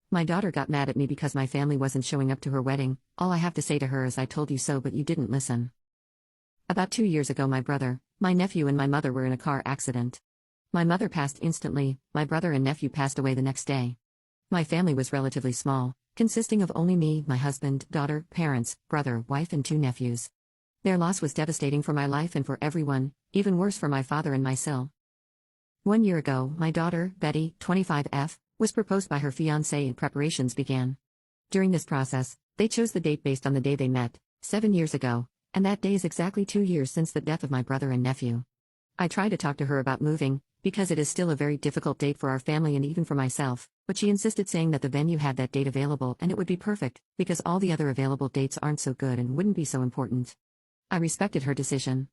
My daughter got mad at me because my family wasn't showing up to her wedding. All I have to say to her is I told you so, but you didn't listen. About 2 years ago, my brother, my nephew, and my mother were in a car accident. My mother passed instantly, my brother and nephew passed away the next day. My family was relatively small, consisting of only me, my husband, daughter, parents, brother, wife, and 2 nephews. Their loss was devastating for my life and for everyone, even worse for my father and myself. 1 year ago, my daughter, Betty, 25F, was proposed by her fiancé and preparations began. During this process, they chose the date based on the day they met, 7 years ago, and that day is exactly 2 years since the death of my brother and nephew. I tried to talk to her about moving, because it is still a very difficult date for our family and even for myself, but she insisted, saying that the venue had that date available and it would be perfect, because all the other available dates aren't so good and wouldn't be so important. I respected her decision.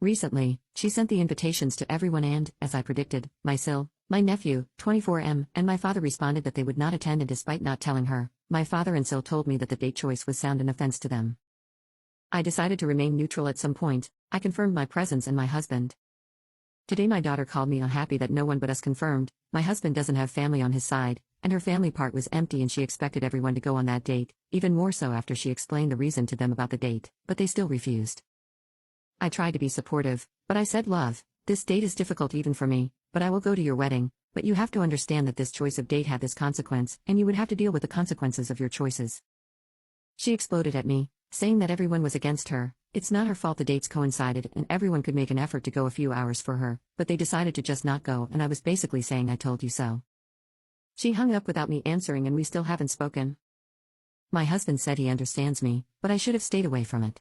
Recently, she sent the invitations to everyone and, as I predicted, my nephew, 24M, and my father responded that they would not attend, and despite not telling her, my father and Sil told me that the date choice was sound an offense to them. I decided to remain neutral at some point. I confirmed my presence and my husband. Today my daughter called me unhappy that no one but us confirmed. My husband doesn't have family on his side, and her family part was empty, and she expected everyone to go on that date, even more so after she explained the reason to them about the date, but they still refused. I tried to be supportive, but I said, "Love, this date is difficult even for me, but I will go to your wedding, but you have to understand that this choice of date had this consequence, and you would have to deal with the consequences of your choices." She exploded at me, saying that everyone was against her. It's not her fault the dates coincided and everyone could make an effort to go a few hours for her, but they decided to just not go, and I was basically saying I told you so. She hung up without me answering, and we still haven't spoken. My husband said he understands me, but I should have stayed away from it.